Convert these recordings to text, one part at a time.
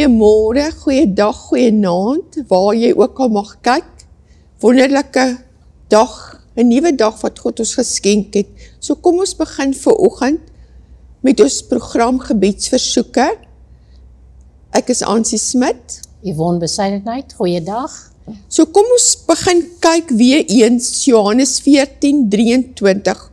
Goeiemôre, goeiedag, goeienaand, waar jy ook al mag kyk. Wonderlike dag, 'n nuwe dag wat God ons geskenk het. So kom ons begin vanoggend met ons program gebedsversoeke. Ek is Ansie Smit. Yvonne Besuidenheid, goeiedag. So kom ons begin kyk weer eens Johannes 14:23.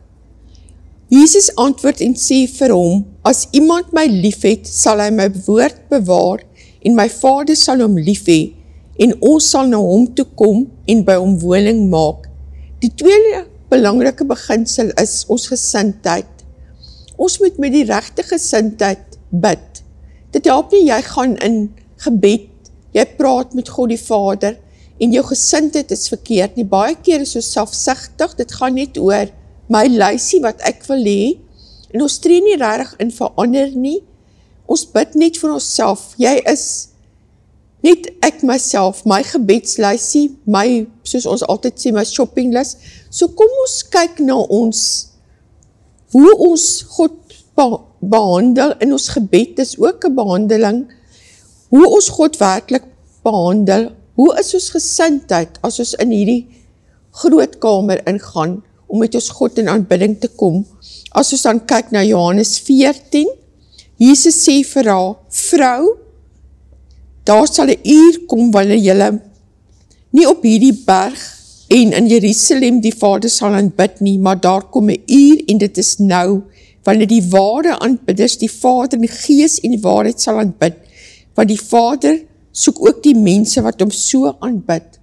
Jesus antwoord en sê vir hom, as iemand my liefhet, sal hy my woord bewaar en my Vader sal hom lief hê en ons sal na hom toe kom en by hom woning maak. Die tweede belangrike beginsel is ons gesindheid. Ons moet met die regte gesindheid bid. Dit help nie jy gaan in gebed, jy praat met God die Vader en jou gesindheid is verkeerd nie. Baie keer is ons selfsugtig, dit gaan net oor my lysie wat ek wil hê, en ons tree nie regtig in verander nie. Ons bid net vir onsself. Jy is net ek myself, my gebedslysie, my, soos ons altyd sê, my shoppinglys. So kom ons kyk na ons, hoe ons God behandel in ons gebed, is ook 'n behandeling, hoe ons God werklik behandel, hoe is ons gesindheid as ons in hierdie groot kamer ingaan, om met ons God in aanbidding te kom. As ons dan kyk na Johannes 14, Jesus sê vir haar, vrou, daar sal 'n uur kom wanneer julle nie op hierdie berg en in Jerusalem die Vader sal aanbid nie, maar daar kom 'n uur en dit is nou, wanneer die ware aanbidders die Vader in die Gees en die waarheid sal aanbid, want die Vader soek ook die mense wat hom so aanbid.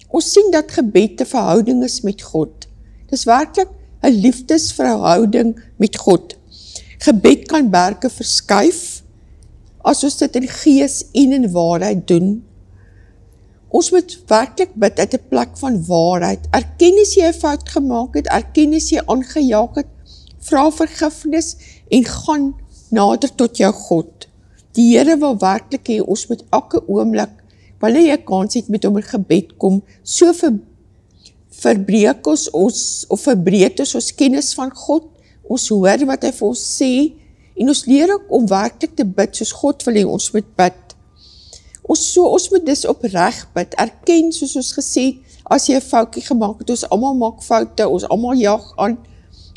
Ons sien dat gebed 'n verhouding is met God. Dis werklik 'n liefdesverhouding met God. Gebed kan berge verskuif, as ons dit in gees en in waarheid doen. Ons moet werklik bid uit 'n plek van waarheid. Erken as jy 'n fout gemaak het, erken as jy aangejaag het, vra vergifnis en gaan nader tot jou God. Die Here wil werklik hê ons moet elke oomblik, wanneer jy kans het met hom in gebed kom, so verbreek ons of verbreed ons kennis van God, ons hoor wat hy vir ons sê, en ons leer ook om werklik te bid, soos God wil hê ons moet bid. Ons moet dus opreg bid, erken soos ons gesê het, as jy 'n foutjie gemaak het, ons almal maak foute, ons almal jag aan,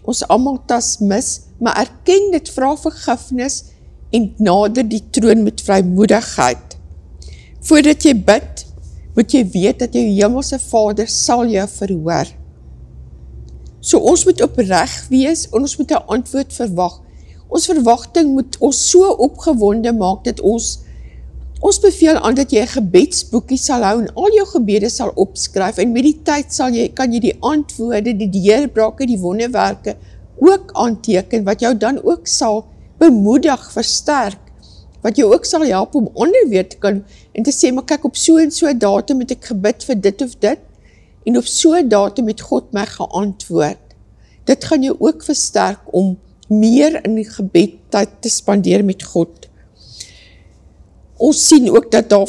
ons almal tas mis, maar erken dit, vra vergifnis, en nader die troon met vrymoedigheid. Voordat jy bid, moet jy weet dat jou hemelse Vader sal jou verhoor. So ons moet opreg wees, en ons moet 'n antwoord verwag. Ons verwagting moet ons so opgewonde maak, dat ons beveel aan dat jy 'n gebedsboekie sal hou, en al jou gebede sal opskryf, en met die tyd kan jy die antwoorde, die deurbrake, die wonderwerke ook aanteken, wat jou dan ook sal bemoedig, versterk, wat jou ook sal help om ander weer te kan, en te sê, maar kyk, op so en so datum het ek gebid vir dit of dit, en op so datum het God my geantwoord. Dit gaan jou ook versterk om meer in die gebed tyd te spandeer met God. Ons sien ook dat daar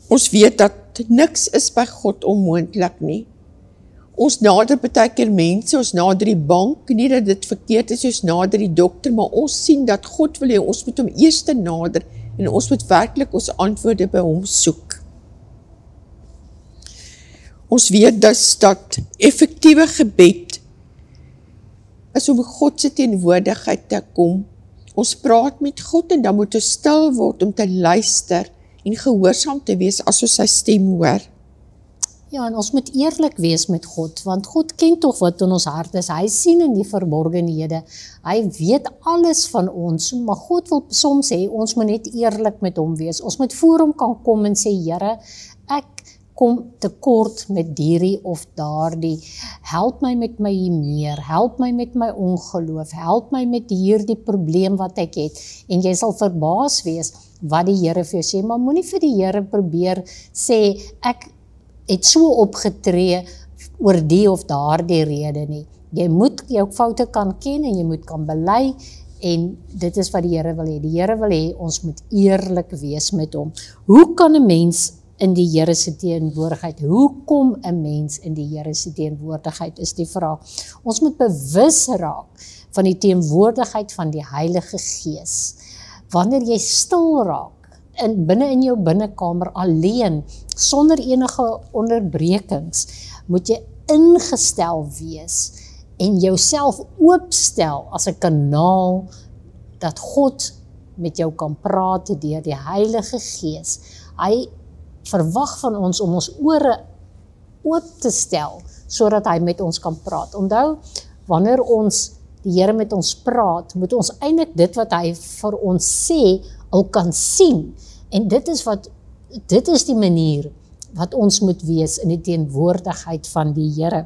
ons weet dat niks is by God onmoontlik nie. Ons nader baie keer mense, ons nader die bank, nie dat dit verkeerd is, ons nader die dokter, maar ons sien dat God wil hê, ons moet hom eers nader, en ons moet werklik ons antwoorde by hom soek. Ons weet dus dat effektiewe gebed is om God se teenwoordigheid te kom. Ons praat met God en dan moet ons stil word om te luister en gehoorsaam te wees as ons sy stem hoor. Ja, en ons moet eerlik wees met God, want God ken tog wat in ons hart is. Hy sien in die verborgenhede. Hy weet alles van ons, maar God wil soms hê, ons moet net eerlik met hom wees. Ons moet voor hom kan kom en sê, Here, ek kom tekort met hierdie of daardie. Help my met my meer, help my met my ongeloof, help my met hierdie probleem wat ek het. En jy sal verbaas wees wat die Here vir jou sê, maar moenie vir die Here probeer sê, ek het so opgetree oor die of daardie rede nie. Jy moet jou foute kan ken en jy moet kan bely, en dit is wat die Here wil hê. Die Here wil hê, ons moet eerlik wees met hom. Hoe kan 'n mens in die Here se teenwoordigheid? Hoe kom 'n mens in die Here se teenwoordigheid, is die vraag. Ons moet bewus raak van die teenwoordigheid van die Heilige Gees. wanneer jy stil raak, binne in jou binnekamer alleen, sonder enige onderbrekings, moet jy ingestel wees en jouself oopstel as 'n kanaal dat God met jou kan praat deur die Heilige Gees. Hy verwag van ons om ons ore oop te stel, sodat hy met ons kan praat. Onthou, wanneer ons die Here met ons praat, moet ons eintlik dit wat hy vir ons sê, al kan sien. En dit is die manier wat ons moet wees in die teenwoordigheid van die Here.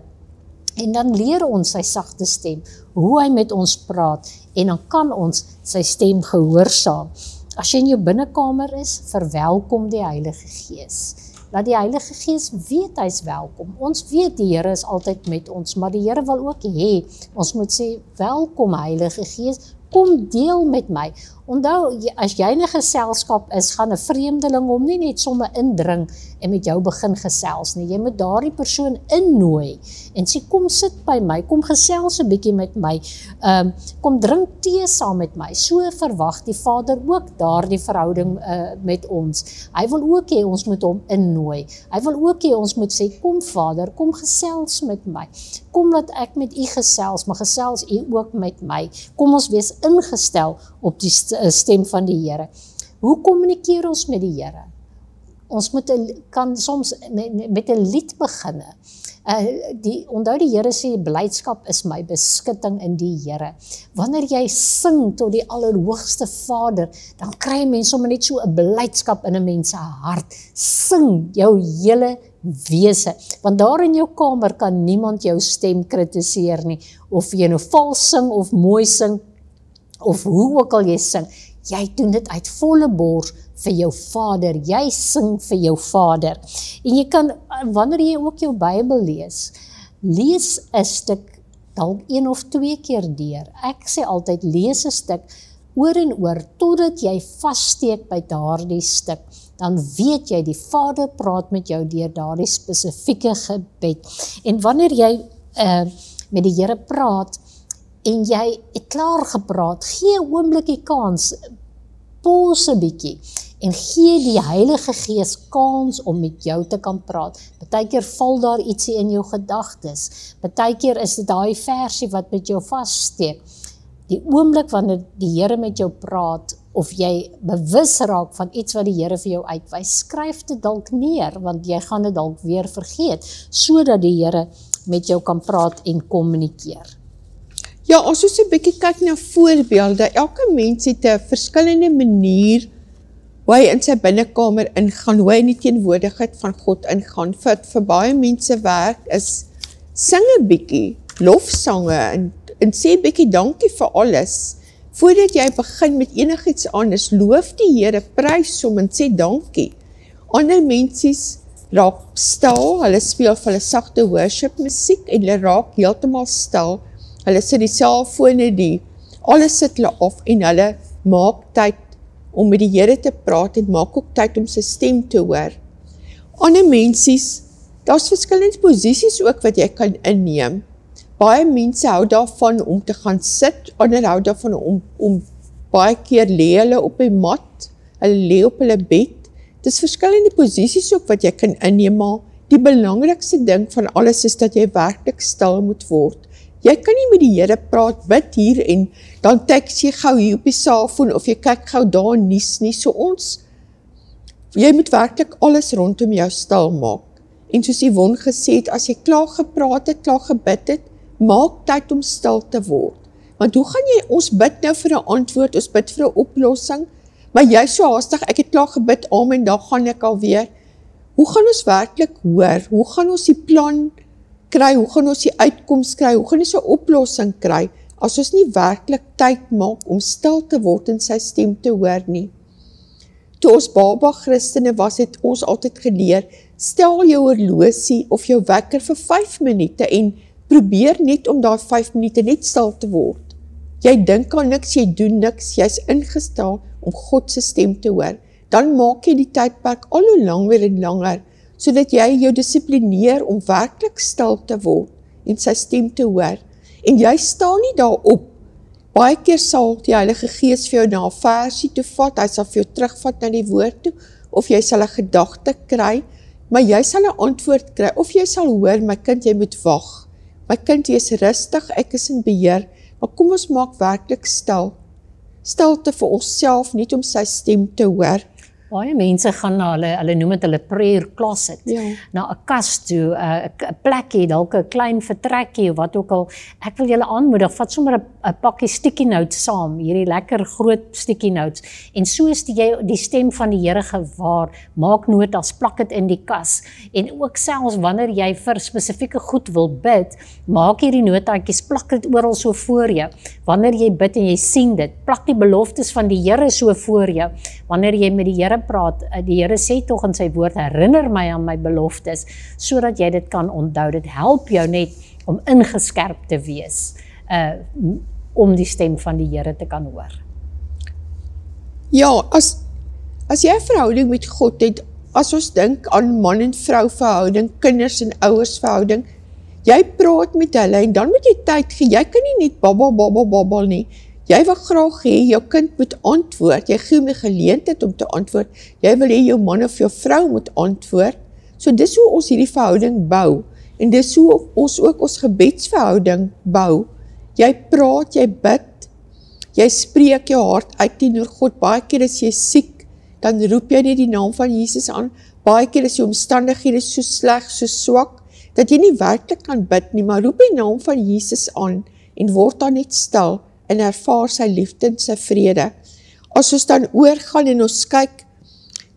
En dan leer ons sy sagte stem, hoe hy met ons praat, en dan kan ons sy stem gehoorsaam. As jy in jou binnekamer is, verwelkom die Heilige Gees. Laat die Heilige Gees weet hy's welkom. Ons weet die Here is altyd met ons, maar die Here wil ook hê, ons moet sê, welkom Heilige Gees, kom deel met my. Onthou, as jy in 'n geselskap is, gaan 'n vreemdeling hom nie net sommer indring en met jou begin gesels nie. Jy moet daardie persoon innooi en sê, kom sit by my, kom gesels 'n bietjie met my, kom drink tee saam met my. So verwag die Vader ook daardie verhouding met ons. Hy wil ook hê ons moet hom innooi. Hy wil ook hê ons moet sê, kom Vader, kom gesels met my. Kom laat ek met u gesels, maar gesels u ook met my. Kom ons wees ingestel op die stem van die Here. Hoe kommunikeer ons met die Here? Ons kan soms met 'n lied begin. Onthou die Here sê, blydskap is my beskutting in die Here. Wanneer jy sing tot die Allerhoogste Vader, dan kry mense sommer net so 'n blydskap in 'n mens se hart. Sing jou hele wese, want daar in jou kamer kan niemand jou stem kritiseer nie, of jy nou vals sing of mooi sing, of hoe ook al jy sing, jy doen dit uit volle bors vir jou Vader, jy sing vir jou Vader. En jy kan, wanneer jy ook jou Bybel lees 'n stuk, dalk 1 of 2 keer deur. Ek sê altyd, lees 'n stuk oor en oor, totdat jy vassteek by daardie stuk. Dan weet jy, die Vader praat met jou deur daardie spesifieke gebed. En wanneer jy met die Here praat, en jy het klaar gepraat, gee 'n oombliekie kans, pause 'n bietjie, en gee die Heilige Gees kans om met jou te kan praat. Partykeer val daar ietsie in jou gedagtes, partykeer is dit daai versie wat met jou vassteek. Die oomblik wanneer die Here met jou praat, of jy bewus raak van iets wat die Here vir jou uitwys, skryf dit dalk neer, want jy gaan dit dalk weer vergeet, sodat die Here met jou kan praat en kommunikeer. Ja, as ons 'n bietjie kyk na voorbeelde, elke mens het 'n verskillende manier hoe hy in sy binnekamer ingaan, hoe hy in die teenwoordigheid van God ingaan. Vir baie mense werk is sing 'n bietjie, lofsange, en sê bietjie dankie vir alles. Voordat jy begin met enigiets anders, loof die Here, prys hom en sê dankie. Ander mense raak stil, hulle speel vir hulle sagte worship musiek en hulle raak heeltemal stil. Hulle sit die selfone, alles sit hulle af en hulle maak tyd om met die Here te praat en maak ook tyd om sy stem te hoor. Ander mense, daar's verskillende posisies ook wat jy kan inneem. Baie mense hou daarvan om te gaan sit, ander hou daarvan om baie keer lê hulle op die mat, hulle lê op hulle bed. Dis verskillende posisies ook wat jy kan inneem, maar die belangrikste ding van alles is dat jy werklik stil moet word. Jy kan nie met die Here praat, bid hier en dan teks jy gou hier op die selfoon of jy kyk gou daar nuus nie. So jy moet werklik alles rondom jou stil maak. En soos Yvonne gesê het, as jy klaar gepraat het, klaar gebid het, maak tyd om stil te word. Want hoe gaan jy, ons bid nou vir 'n antwoord, ons bid vir 'n oplossing, maar jy so haastig, ek het klaar gebid, amen, dan gaan ek alweer. Hoe gaan ons werklik hoor? Hoe gaan ons die plan kry? Hoe gaan ons die uitkoms kry? Hoe gaan ons 'n oplossing kry, as ons nie werklik tyd maak om stil te word en sy stem te hoor nie? Toe ons baba Christene was, het ons altyd geleer, stel jou horlosie of jou wekker vir 5 minute en probeer net om daai 5 minute net stil te word. Jy dink aan niks, jy doen niks, jy's ingestel om God se stem te hoor. Dan maak jy die tydperk al hoe langer en langer, sodat jy jou dissiplineer om werklik stil te word en sy stem te hoor. En jy staan nie daarop Baie keer sal die Heilige Gees vir jou na 'n versie toe vat, hy sal vir jou terugvat na die woord toe, of jy sal 'n gedagte kry, maar jy sal 'n antwoord kry, of jy sal hoor, my kind, jy moet wag. My kind, jy is rustig, ek is in beheer, maar kom ons maak werklik stil. Stilte vir onsself, nie om sy stem te hoor. Baie mense gaan na hulle noem dit hulle prayer closet, na 'n kas toe, 'n plekkie, dalk 'n klein vertrekkie of wat ook al. Ek wil julle aanmoedig, vat sommer 'n pakkie sticky notes saam, hierdie lekker groot sticky notes, en so is jy die stem van die Here gewaar, maak notas, plak dit in die kas, en ook selfs wanneer jy vir spesifieke goed wil bid, maak hierdie notaatjies, plak dit oral so voor jou. Wanneer jy bid en jy sien dit, plak die beloftes van die Here so voor jou. Wanneer jy met die Here praat, die Here sê tog in sy woord, herinner my aan my beloftes, sodat jy dit kan onthou. Dit help jou net om ingeskerp te wees, om die stem van die Here te kan hoor. Ja, as jy 'n verhouding met God het, as ons dink aan man en vrou verhouding, kinders en ouers verhouding, jy praat met hulle en dan moet jy tyd gee, jy kan nie net babbel nie. Jy wil graag hê, jou kind moet antwoord, jy gee hom die geleentheid om te antwoord, jy wil hê jou man of jou vrou moet antwoord, so dis hoe ons hierdie verhouding bou, en dis hoe ons ook ons gebedsverhouding bou. Jy praat, jy bid, jy spreek jou hart uit teenoor God, baie keer as jy siek, dan roep jy net die naam van Jesus aan, baie keer as jou omstandighede so sleg, so swak, dat jy nie werklik kan bid nie, maar roep die naam van Jesus aan, en word dan net stil, en ervaar sy liefde en sy vrede. As ons dan oorgaan en ons kyk,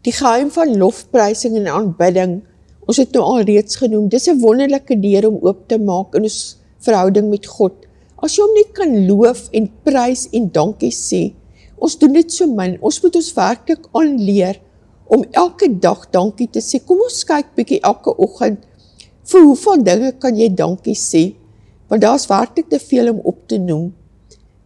die geheim van lofprysing en aanbidding, ons het nou al reeds genoem, dis 'n wonderlike deur om oop te maak in ons verhouding met God. As jy hom net kan loof en prys en dankie sê, ons doen dit so min, ons moet ons werklik aanleer om elke dag dankie te sê. Kom ons kyk bietjie elke oggend, vir hoeveel dinge kan jy dankie sê, want daar is werklik te veel om op te noem.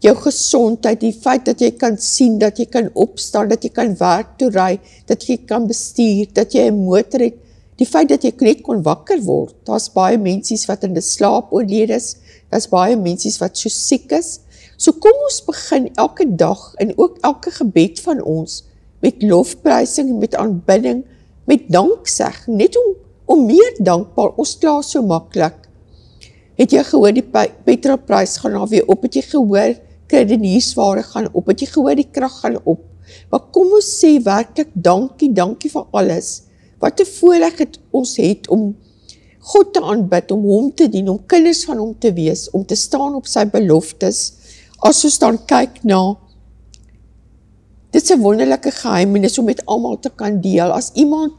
Jou gesondheid, die feit dat jy kan sien, dat jy kan opstaan, dat jy kan werk toe ry, dat jy kan bestuur, dat jy 'n motor het, die feit dat jy net kon wakker word, daar's baie mensies wat in die slaap oorlede is, daar's baie mensies wat so siek is, so kom ons begin elke dag, en ook elke gebed van ons, met lofprysing, met aanbidding, met danksegging, net om meer dankbaar, ons kla so maklik. Het jy gehoor die petrolprys gaan nou weer op, het jy gehoor kruideniersware gaan op, het jy gehoor die krag gaan op, maar kom ons sê werklik dankie vir alles, wat 'n voorreg het ons het om God te aanbid, om hom te dien, om kinders van hom te wees, om te staan op sy beloftes, as ons dan kyk na, dit is 'n wonderlike geheimnis om met almal te kan deel, as iemand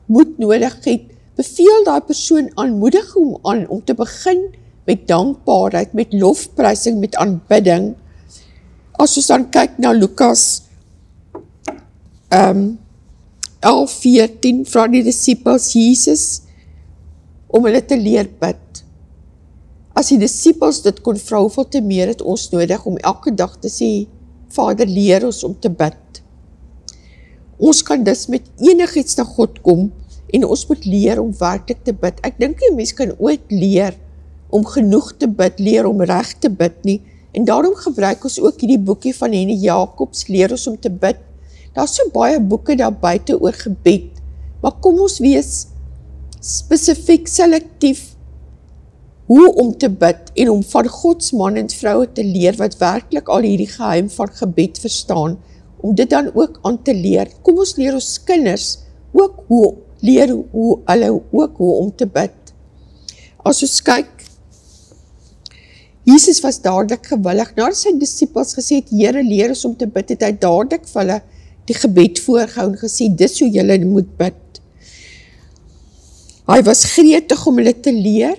moed nodig het, beveel daai persoon aanmoedig hom aan, om te begin met dankbaarheid, met lofprysing, met aanbidding. As ons dan kyk na Lukas 11:14, vra die disippels Jesus om hulle te leer bid. As die disippels dit kon vra, hoeveel te meer het ons nodig om elke dag te sê, Vader, leer ons om te bid. Ons kan dus met enigiets na God kom, en ons moet leer om werklik te bid. Ek dink die mens kan ooit leer om genoeg te bid, leer om reg te bid nie, en daarom gebruik ons ook hierdie boekie van Henny Jacobs, leer ons om te bid. Daar is so baie boeke daar buite oor gebed, maar kom ons wees spesifiek, selektief, hoe om te bid, en om van Gods man en vroue te leer, wat werklik al hierdie geheim van gebed verstaan, om dit dan ook aan te leer. Kom ons leer ons kinders ook hoe om te bid. As ons kyk, Jesus was dadelik gewillig, nadat sy disippels gesê het, Here, leer ons om te bid, het hy dadelik vir hulle die gebed voorgehou en gesê, dis hoe julle moet bid. Hy was gretig om hulle te leer,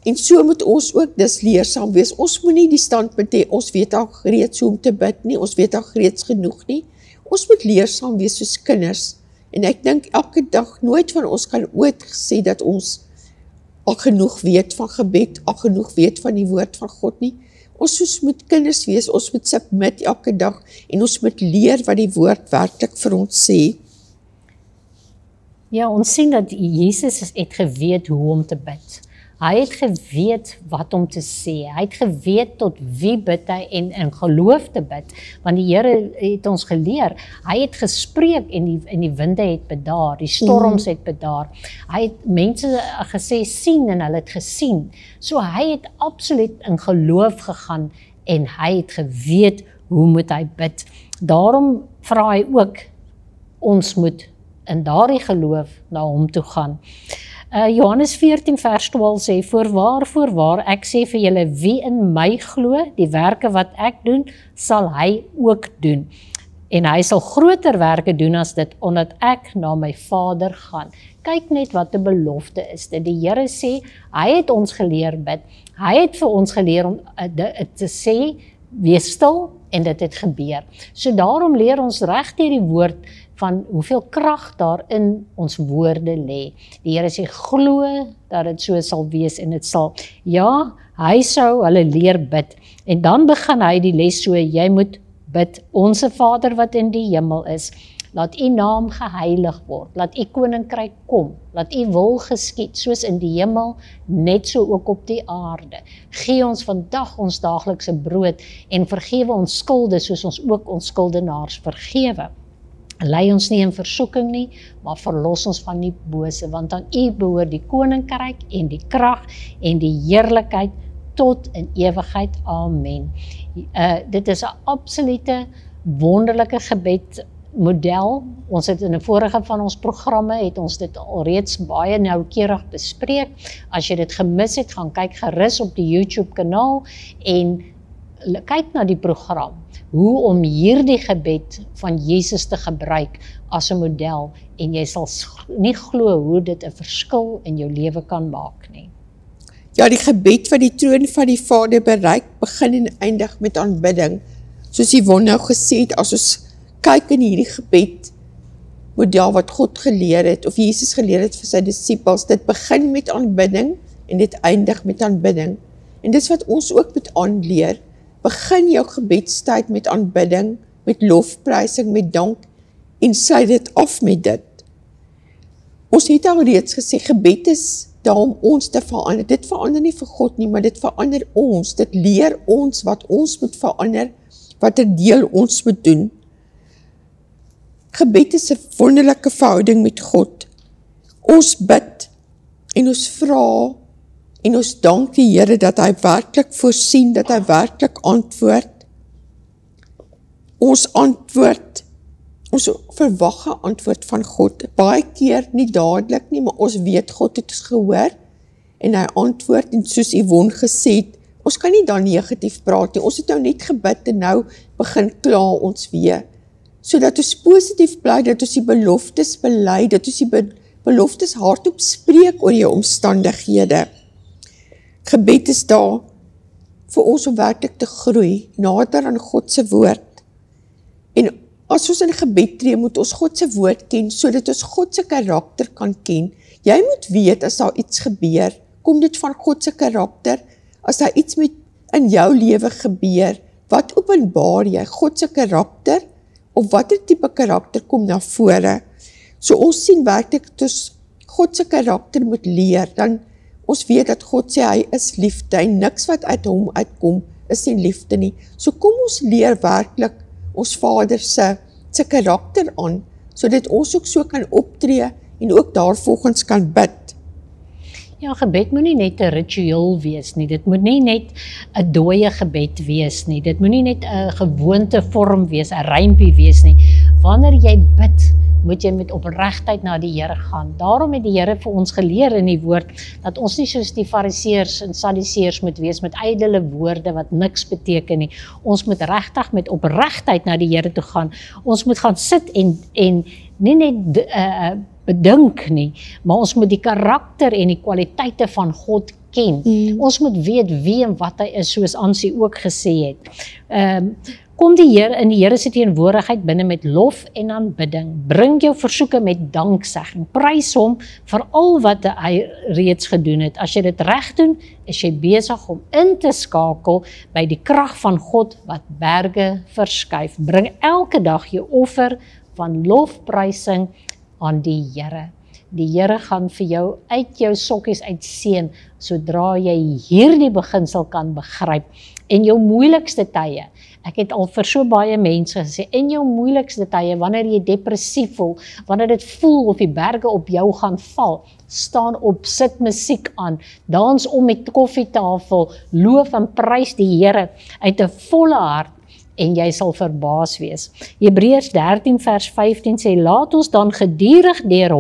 en so moet ons ook dis leersaam wees. Ons moet nie die standpunt hê, ons weet al reeds hoe om te bid nie, ons weet al reeds genoeg nie. Ons moet leersaam wees soos kinders, en ek dink elke dag, nooit van ons kan ooit gesê dat ons al genoeg weet van gebed, al genoeg weet van die woord van God nie. Ons moet kinders wees, ons moet submit elke dag, en ons moet leer wat die woord werklik vir ons sê. Ja, ons sien dat Jesus het geweet hoe om te bid. Hy het geweet wat om te sê. Hy het geweet tot wie bid hy en in geloof te bid. Want die Here het ons geleer. Hy het gespreek en die winde het bedaar, die storms het bedaar. Hy het mense gesê sien en hulle het gesien. So hy het absoluut in geloof gegaan en hy het geweet hoe moet hy bid. Daarom vra hy ook, ons moet in daardie geloof na hom toe gaan. Johannes 14 vers 12 sê, voorwaar, ek sê vir julle, wie in my glo, die werke wat ek doen, sal hy ook doen. En hy sal groter werke doen as dit, omdat ek na my Vader gaan. Kyk net wat 'n belofte is dit. Die Here sê, hy het ons geleer bid. Hy het vir ons geleer om te sê, wees stil, en dit het gebeur. So daarom leer ons reg deur die woord van hoeveel krag daar in ons woorde lê. Die Here sê, glo dat dit so sal wees en dit sal. Ja, hy sou hulle leer bid. En dan begin hy die les so, jy moet bid, onse Vader wat in die hemel is, laat u naam geheilig word, laat u koninkryk kom, laat u wil geskied, soos in die hemel, net so ook op die aarde. Gee ons vandag ons daaglikse brood en vergewe ons skulde, soos ons ook ons skuldenaars vergewe. Lei ons nie in versoeking nie, maar verlos ons van die bose, want aan u behoort die koninkryk en die krag en die heerlikheid tot in ewigheid. Amen. Dit is 'n absolute wonderlike gebedmodel. Ons het in 'n vorige van ons programme het ons dit alreeds baie noukeurig bespreek. As jy dit gemis het, gaan kyk gerus op die YouTube kanaal en kyk na die program. Hoe om hierdie gebed van Jesus te gebruik as 'n model en jy sal nie glo hoe dit 'n verskil in jou lewe kan maak nie. Ja, die gebed wat die troon van die Vader bereik, begin en eindig met aanbidding. Soos Yvonne nou gesê het, as ons kyk in hierdie gebed, model wat God geleer het, of Jesus geleer het vir sy disippels, dit begin met aanbidding en dit eindig met aanbidding. En dis wat ons ook moet aanleer. Begin jou gebedstyd met aanbidding, met lofprysing, met dank en sluit dit af met dit. Ons het al reeds gesê, gebed is daar om ons te verander. Dit verander nie vir God nie, maar dit verander ons. Dit leer ons wat ons moet verander, wat 'n deel ons moet doen. Gebed is 'n wonderlike verhouding met God. Ons bid en ons vra en ons dank die Here dat hy werklik voorsien, dat hy werklik antwoord. Ons antwoord, ons verwag 'n antwoord van God. Baie keer nie dadelik nie, maar ons weet God het ons gehoor en hy antwoord en soos Yvonne gesê het, ons kan nie dan negatief praat nie. Ons het nou net gebid en nou begin kla ons weer. Sodat ons positief bly, dat ons die beloftes bely, dat ons die beloftes hardop spreek oor jou omstandighede. Gebed is daar vir ons om werklik te groei, nader aan God se woord. En as ons in gebed tree, moet ons God se woord ken, sodat ons God se karakter kan ken. Jy moet weet, as daar iets gebeur, kom dit van God se karakter. As daar iets in jou lewe gebeur, wat openbaar jy? God se karakter, of watter tipe karakter kom na vore? So ons sien werklik, dat ons God se karakter moet leer, dan ons weet dat God sê, hy is liefde, en niks wat uit hom uitkom, is nie liefde nie. So kom ons leer werklik ons Vader se karakter aan, sodat ons ook so kan optree, en ook daarvolgens kan bid. Ja, gebed moet nie net 'n ritueel wees nie, dit moet nie net 'n dooie gebed wees nie, dit moet nie net 'n gewoonte vorm wees, 'n rympie wees nie. Wanneer jy bid, moet jy met opregtheid na die Here gaan. Daarom het die Here vir ons geleer in die woord, dat ons nie soos die fariseërs en sadduseërs moet wees met ydelle woorde wat niks beteken nie. Ons moet regtig met opregtheid na die Here toe gaan. Ons moet gaan sit en nie net bedink nie, maar ons moet die karakter en die kwaliteite van God ken. Ons moet weet wie en wat hy is, soos Ansie ook gesê het. Kom die Here in die Here se teenwoordigheid binne met lof en aanbidding. Bring jou versoeke met danksegging. Prys hom vir al wat hy reeds gedoen het. As jy dit reg doen, is jy besig om in te skakel by die krag van God wat berge verskuif. Bring elke dag jou offer van lofprysing aan die Here. Die Here gaan vir jou uit jou sokkies uitseën, sodra jy hierdie beginsel kan begryp. En jou moeilikste tye, ek het al vir so baie mense gesê, in jou moeilikste tye, wanneer jy depressief voel, wanneer dit voel of die berge op jou gaan val, staan op, sit musiek aan, dans om met koffietafel, loof en prys die Here uit 'n volle hart, en jy sal verbaas wees. Hebreërs 13 vers 15 sê, laat ons dan gedurig deur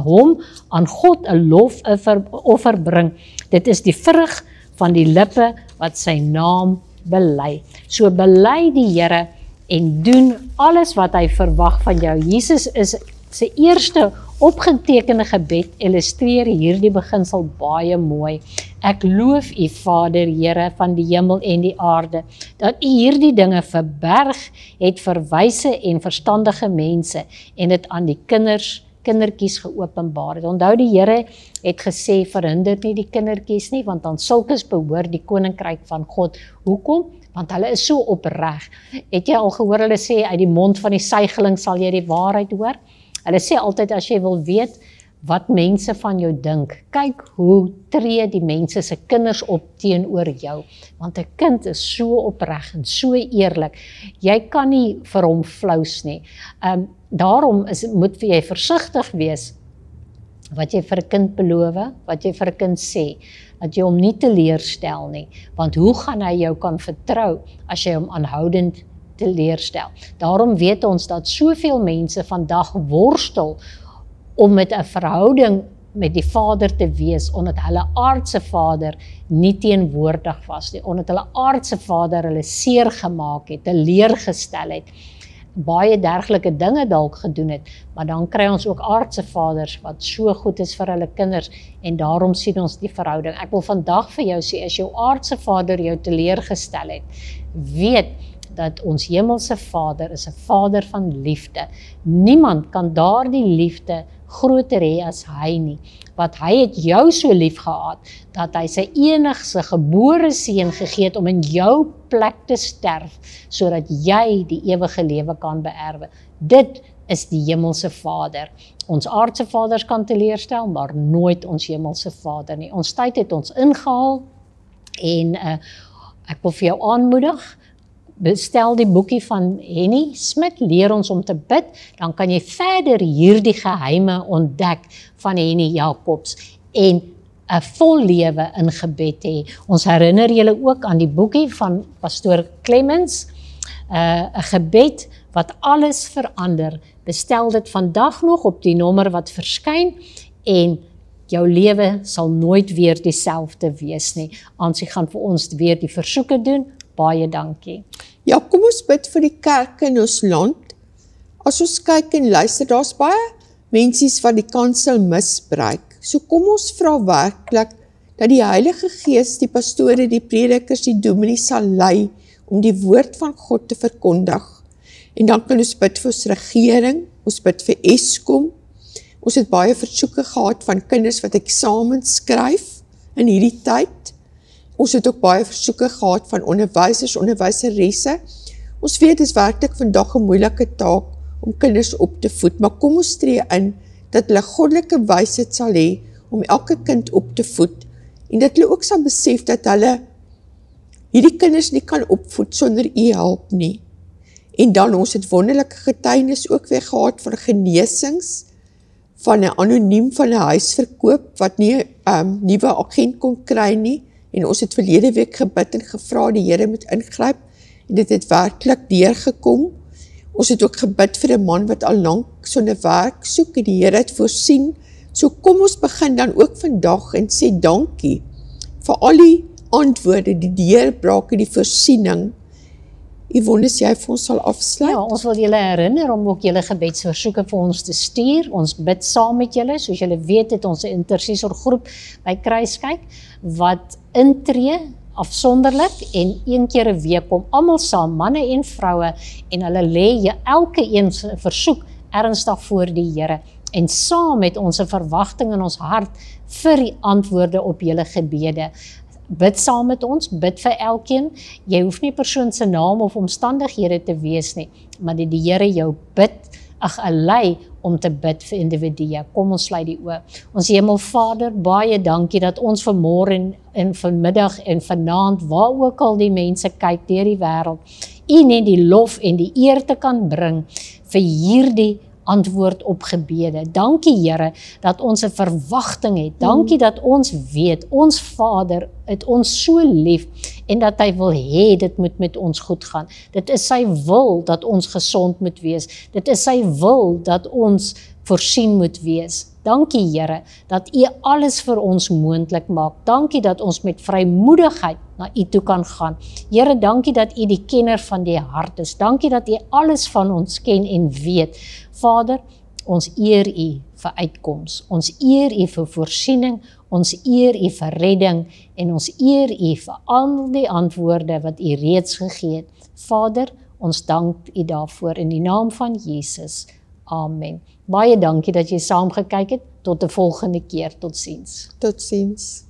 hom aan God 'n lofoffer bring. Dit is die vrug van die lippe wat sy naam bely. So bely die Here en doen alles wat hy verwag van jou. Jesus is sy eerste opgetekende gebed illustreer hierdie beginsel baie mooi. Ek loof U Vader, Here van die hemel en die aarde, dat U hierdie dinge verberg het vir wyse en verstandige mense en dit aan die kindertjies geopenbaar het. Onthou die Here het gesê, verhinder nie die kindertjies nie, want aan sulkes behoort die koninkryk van God. Hoekom? Want hulle is so opreg. Het jy al gehoor hulle sê, uit die mond van die suigeling sal jy die waarheid hoor? Hulle sê altyd, as jy wil weet wat mense van jou dink, kyk hoe tree die mense se kinders op teenoor jou. Want 'n kind is so opreg en so eerlik. Jy kan nie vir hom flous nie. Daarom moet jy versigtig wees wat jy vir 'n kind beloof, wat jy vir 'n kind sê, dat jy hom nie teleurstel nie. Want hoe gaan hy jou kan vertrou as jy hom aanhoudend teleurstel? Daarom weet ons dat soveel mense vandag worstel om met 'n verhouding met die Vader te wees, omdat hulle aardse Vader nie teenwoordig was nie, omdat hulle aardse Vader hulle seer gemaak het, teleurgestel het, baie dergelike dinge dalk gedoen het, maar dan kry ons ook aardse vaders wat so goed is vir hulle kinders, en daarom sien ons die verhouding. Ek wil vandag vir jou sê, as jou aardse Vader jou teleurgestel het, weet dat ons hemelse Vader is 'n Vader van liefde. Niemand kan daardie liefde groter hê as hy nie, want hy het jou so lief gehad, dat hy sy enigste gebore seun gegee het om in jou plek te sterf, sodat jy die ewige lewe kan beerwe. Dit is die hemelse Vader. Ons aardse vaders kan teleurstel, maar nooit ons hemelse Vader nie. Ons tyd het ons ingehaal, en ek wil vir jou aanmoedig, bestel die boekie van Henny Smit, leer ons om te bid, dan kan jy verder hierdie geheime ontdek van Henny Jacobs en 'n vol lewe in gebed hê. Ons herinner julle ook aan die boekie van Pastoor Clemens, 'n gebed wat alles verander. Bestel dit vandag nog op die nommer wat verskyn, en jou lewe sal nooit weer dieselfde wees nie. Ansie gaan vir ons weer die versoeke doen. Baie dankie. Ja, kom ons bid vir die kerk in ons land. As ons kyk en luister, daar's baie mensies wat die kansel misbruik. So kom ons vra werklik dat die Heilige Gees, die pastore, die predikers, die dominees sal lei om die woord van God te verkondig. En dan kan ons bid vir ons regering, ons bid vir Eskom. Ons het baie versoeke gehad van kinders wat eksamens skryf in hierdie tyd. Ons het ook baie versoeke gehad van onderwysers, onderwyseresse. Ons weet, dit is werklik vandag 'n moeilike taak om kinders op te voed, maar kom ons tree in dat hulle goddelike wysheid sal hê om elke kind op te voed, en dat hulle ook sal besef dat hulle hierdie kinders nie kan opvoed sonder u hulp nie. En dan, ons het wonderlike getuienis ook weer gehad van genesings, van 'n anoniem van 'n huisverkoop, wat nie nuwe agent kon kry nie, en ons het verlede week gebid en gevra die Here moet ingryp, en dit het werklik deurgekom. Ons het ook gebid vir 'n man wat al lank sonder werk soek, en die Here het voorsien. So kom ons begin dan ook vandag en sê dankie vir al die antwoorde, die deurbrake, die voorsiening. Yvonne, as jy vir ons sal afsluit. Ja, ons wil julle herinner om ook julle gebedsversoeke vir ons te stuur. Ons bid saam met julle. Soos julle weet, het ons 'n intercessorgroep by Kruiskyk wat intree afsonderlik, en een keer 'n week kom almal saam, manne en vroue, en hulle lê elke een se versoek ernstig voor die Here, en saam met ons 'n verwagting in ons hart vir die antwoorde op julle gebede. Bid saam met ons, bid vir elkeen. Jy hoef nie persoon se naam of omstandighede te wees nie, maar dat die Here jou bid lei om te bid vir individue. Kom ons sluit die oë. Ons Hemelvader, baie dankie dat ons vanmôre en vanmiddag en vanaand, waar ook al die mense kyk deur die wêreld, U net die lof en die eer te kan bring vir hierdie antwoord op gebede. Dankie Here dat ons 'n verwagting het. Dankie dat ons weet, ons Vader het ons so lief en dat hy wil hê dit moet met ons goed gaan. Dit is sy wil dat ons gesond moet wees. Dit is sy wil dat ons voorsien moet wees. Dankie Here dat U alles vir ons moontlik maak. Dankie dat ons met vrymoedigheid na U toe kan gaan. Here, dankie dat U die kenner van die hart is. Dankie dat U alles van ons ken en weet. Vader, ons eer U vir uitkoms. Ons eer U vir voorsiening. Ons eer U vir redding en ons eer U vir al die antwoorde wat U reeds gegee het. Vader, ons dank U daarvoor in die naam van Jesus. Amen. Baie dankie dat jy saam gekyk het. Tot 'n volgende keer. Totsiens. Totsiens.